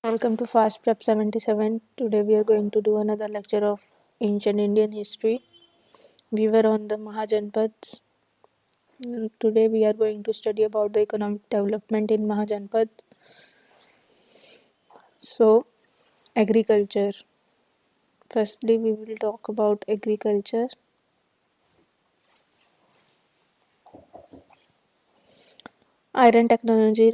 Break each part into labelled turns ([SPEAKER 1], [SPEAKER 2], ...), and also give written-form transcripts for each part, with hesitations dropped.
[SPEAKER 1] Welcome to Fast Prep 77. Today we are going to do another lecture of ancient Indian history. We were on the Mahajanpads. Today we are going to study about the economic development in Mahajanpad. So, agriculture. Firstly, we will talk about agriculture. Iron technology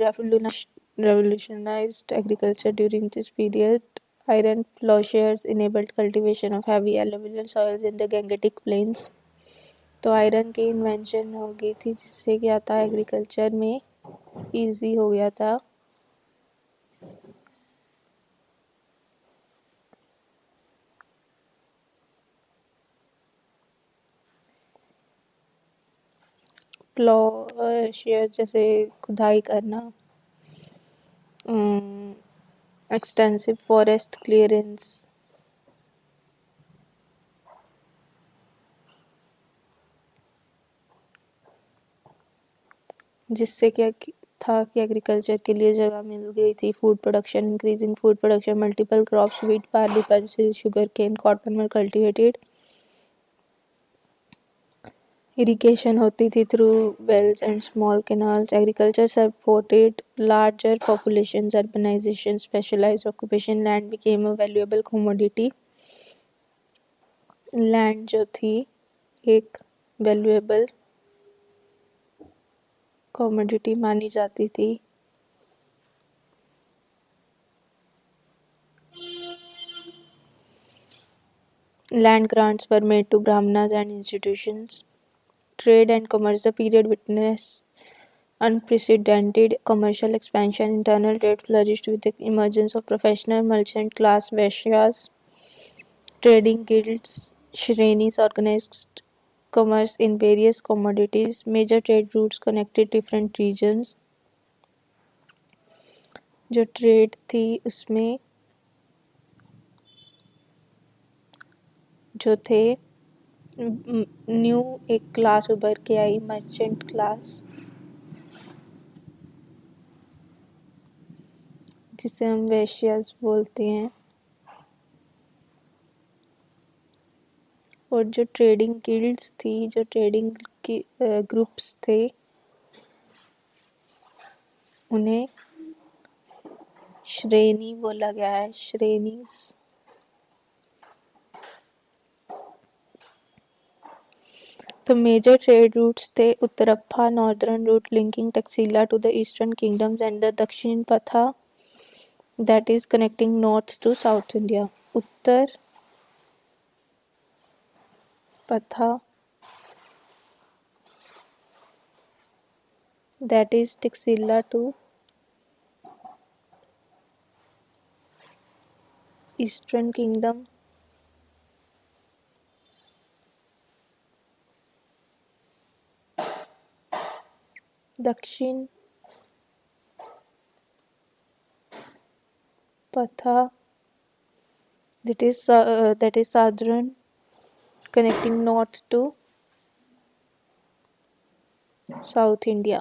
[SPEAKER 1] revolutionized agriculture during this period. Iron plowshares enabled cultivation of heavy alluvial soils in the Gangetic plains. तो iron की invention हो गई थी जिससे क्या था agriculture में easy हो गया था. प्लॉ शेयर जैसे खुदाई करना, एक्सटेंसिव फॉरेस्ट क्लियरेंस, जिससे क्या था कि एग्रीकल्चर के लिए जगह मिल गई थी. Food production, increasing food production, multiple crops, wheat, barley, pulses, sugarcane, cotton were cultivated. Irrigation होती थी through wells and small canals. Agriculture supported larger population. Urbanisation, specialised occupation, land became a valuable commodity. Land जो थी एक valuable commodity मानी जाती थी. Land grants were made to Brahmanas and institutions. Trade and commerce. The period witnessed unprecedented commercial expansion. Internal trade flourished with the emergence of professional merchant class Vaishyas. Trading guilds, Shrenis organized commerce in various commodities. Major trade routes connected different regions. जो trade थी उसमें जो थे new एक class उभर के आई, merchant class, जिसे हम वैश्यास बोलते हैं. और जो ट्रेडिंग गिल्ड्स थी, जो ट्रेडिंग की ग्रुप्स थे, उन्हें श्रेणी बोला गया है. श्रेणीज. तो मेजर ट्रेड रूट्स थे Uttarapatha northern route linking Taxila to the eastern kingdoms and the Dakshinapatha that is connecting north to south India. उत्तर पथा that is Taxila to eastern kingdom. दक्षिण पथा that is southern connecting north to South India.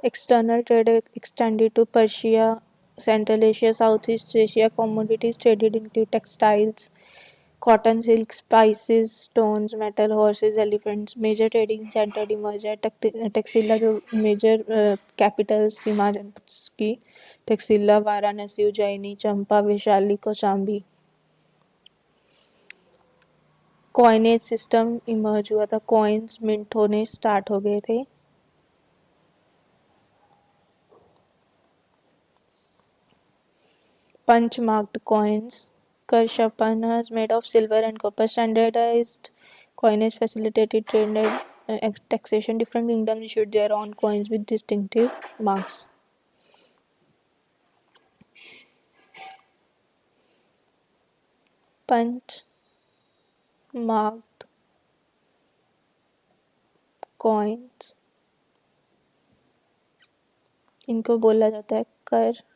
[SPEAKER 1] External trade extended to Persia, Central Asia, Southeast Asia. Commodities traded include textiles, cotton, silk, spices, stones, metal, horses, elephants. Major trading center emerged at Taxila, जो major capitals थी महाजनपद की. Taxila, Varanasi, Ujjaini, Champa, Vaishali, Kaushambi. Coinage system emerge हुआ था. Coins mint होने start हो गए थे. Punch marked coins. Karshapanas made of silver and copper. Standardized coinage facilitated trade and taxation. Different kingdoms issued their own coins with distinctive marks. Punch marked coins. इनको बोला जाता है करशपनास.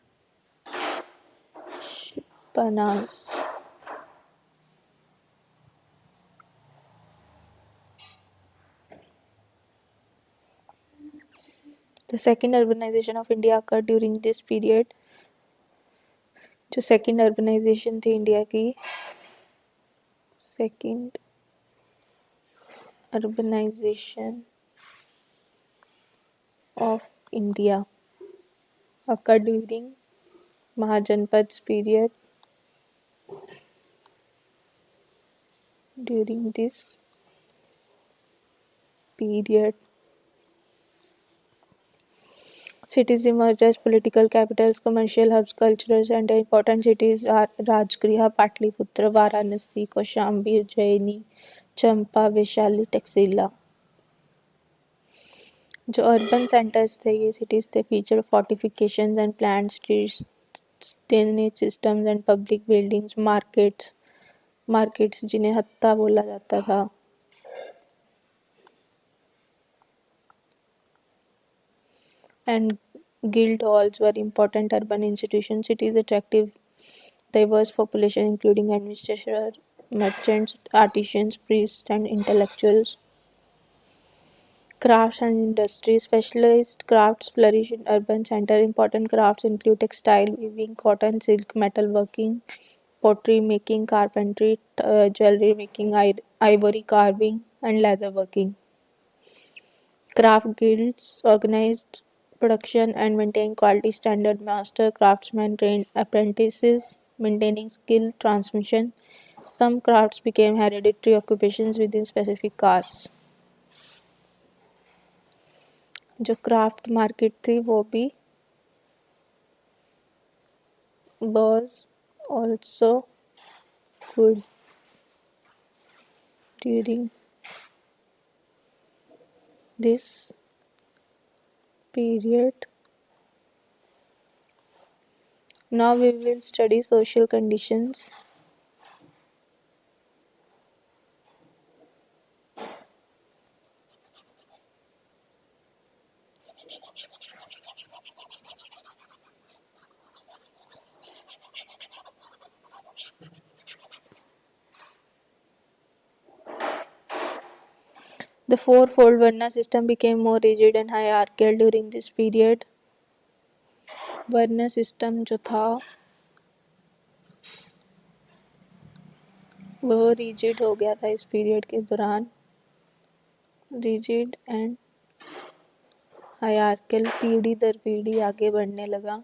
[SPEAKER 1] The second urbanization of India occurred during this period. जो second urbanisation थी India की, second urbanization of India occurred during Mahajanpad's period. During this period, cities emerged as political capitals, commercial hubs, cultural and important cities are Rajgriha, Patliputra, Varanasi, Kaushambi, Ujjaini, Champa, Vaishali, Taxila. जो urban centres थे, ये cities थे, feature fortifications and plant streets, drainage systems and public buildings, markets जिन्हें हत्ता बोला जाता था, and guild halls were important urban institutions. Cities attractive diverse population including administrators, merchants, artisans, priests and intellectuals. Crafts and industry. Specialized crafts flourish in urban centers. Important crafts include textile weaving, cotton, silk, metalworking, pottery making, carpentry, jewelry making, ivory carving, and leather working. Craft guilds organized production and maintained quality standard. Master craftsmen trained apprentices, maintaining skill transmission. Some crafts became hereditary occupations within specific castes. जो craft market थी वो भी was also good during this period. Now we will study social conditions. The fourfold Varna system became more rigid and hierarchical during this period. वर्ण system जो था वो rigid हो गया था इस पीरियड के दौरान. रिजिड एंड हायरार्किकल, पीढ़ी दर पीढ़ी आगे बढ़ने लगा.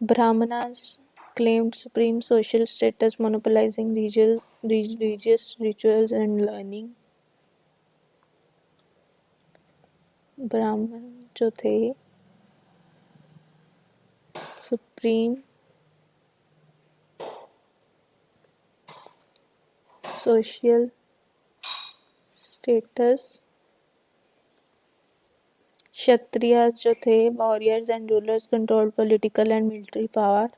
[SPEAKER 1] Brahmanas claimed supreme social status, monopolizing religious rituals and learning. ब्राह्मण जो थे सुप्रीम सोशल स्टेटस, क्षत्रियस जो थे warriors and rulers controlled political and military power.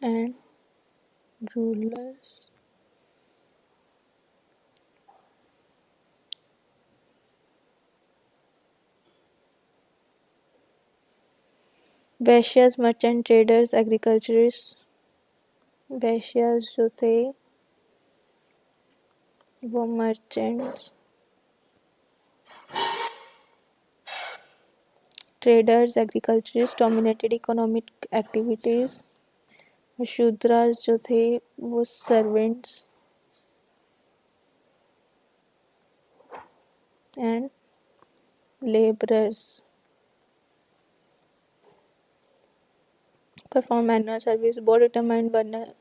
[SPEAKER 1] and rulers Vaishyas, merchant, traders, agriculturist. Vaishyas जो थे वो merchants, traders, agriculturist dominated economic activities. Shudras जो थे वो servants and laborers perform annual service. Board determined Varna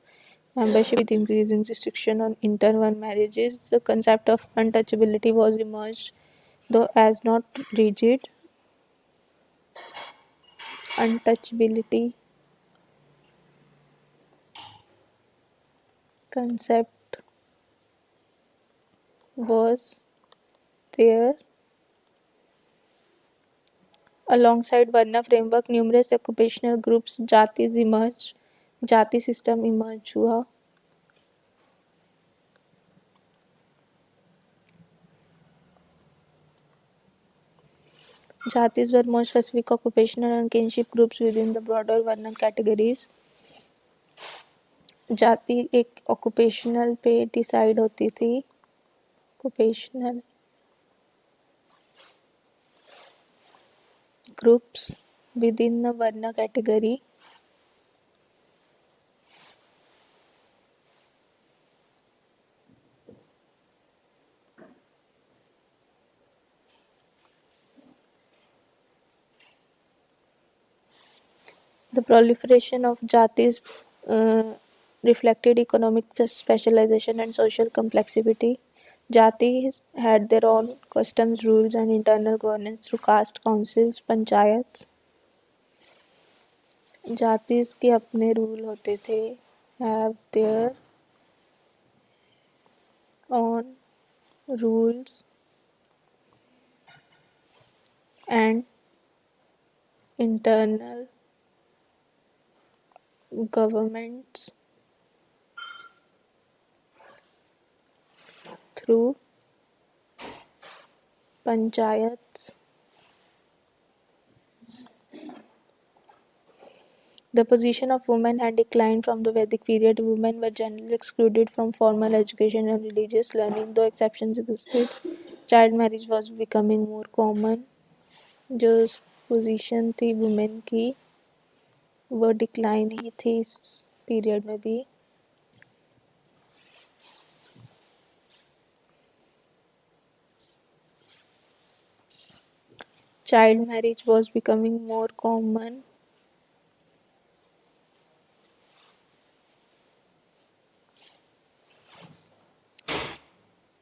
[SPEAKER 1] membership with increasing restriction on inter-one marriages. The concept of untouchability was emerged, though as not rigid. Untouchability concept was there. Alongside Varna framework, numerous occupational groups जातिज emerged. जाति system emerge हुआ. Jatis were more specific occupational and kinship groups within the broader Varna categories. जाति एक occupational पे decide होती थी. Occupational groups within the Varna category. The proliferation of jatis reflected economic specialization and social complexity. Jatis had their own customs, rules, and internal governance through caste councils, panchayats. जातिस के अपने rule होते थे. Have their own rules and internal governments through panchayats. The position of women had declined from the Vedic period. Women were generally excluded from formal education and religious learning, though exceptions existed. Child marriage was becoming more common. जो position थी women की वो decline ही थी इस period में भी. Child marriage was becoming more common.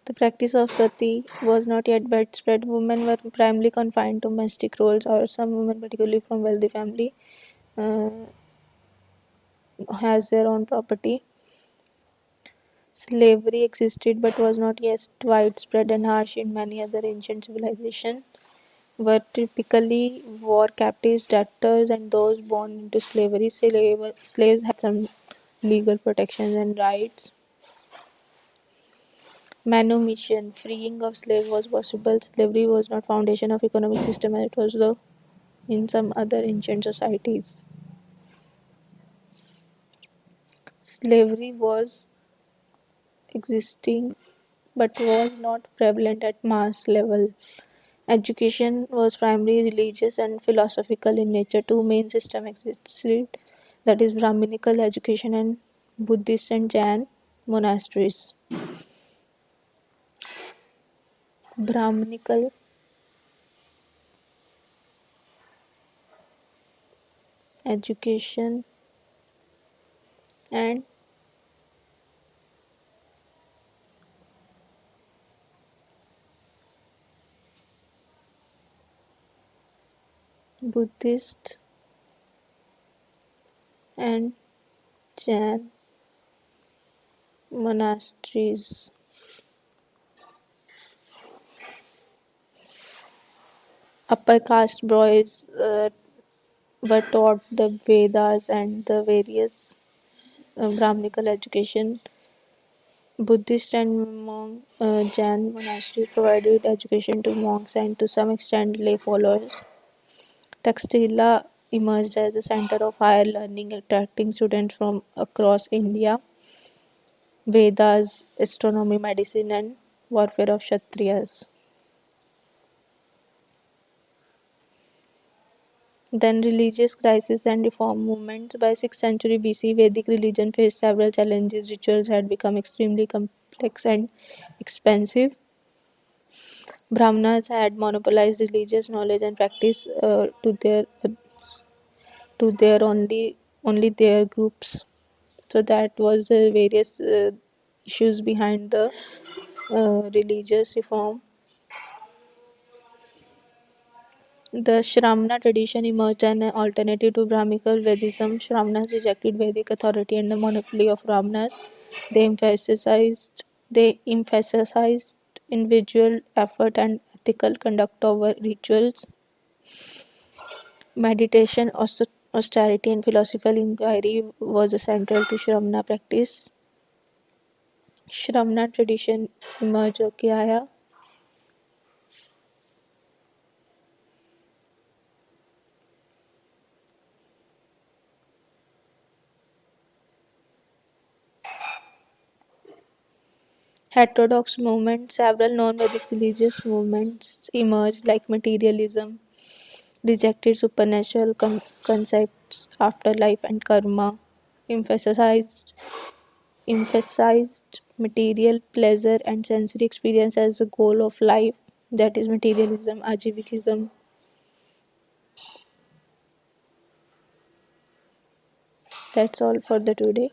[SPEAKER 1] The practice of sati was not yet widespread. Women were primarily confined to domestic roles, or some women, particularly from wealthy family, uh, has their own property. Slavery existed but was not yet widespread and harsh in many other ancient civilizations. Were typically war captives, debtors, and those born into slavery. Slaves had some legal protections and rights. Manumission, freeing of slaves was possible. Slavery was not foundation of economic system as it was though in some other ancient societies. Slavery was existing but was not prevalent at mass level. Education was primarily religious and philosophical in nature. Two main systems existed, that is Brahminical education and Buddhist and Jain monasteries. Brahminical education and Buddhist and Jain monasteries. Upper caste boys were taught the Vedas and the various Brahminical education. Buddhist and Jain monasteries provided education to monks and to some extent lay followers. Taxila emerged as a center of higher learning, attracting students from across India. Vedas, astronomy, medicine, and warfare of Kshatriyas. Then religious crisis and reform movements. By 6th century BC, Vedic religion faced several challenges. Rituals had become extremely complex and expensive. Brahmanas had monopolized religious knowledge and practice to their only their groups. So that was the various issues behind the religious reform. The Shramana tradition emerged as an alternative to Brahminical Vedism. Shramanas rejected Vedic authority and the monopoly of Brahmanas. They emphasized individual effort and ethical conduct over rituals. Meditation, austerity, and philosophical inquiry was central to Shramana practice. Shramana tradition emerge होके आया. Heterodox movement. Several non-Vedic religious movements emerged, like materialism, rejected supernatural concepts, afterlife, and karma, emphasized emphasized material pleasure and sensory experience as the goal of life. That is materialism, ajivikism. That's all for the today.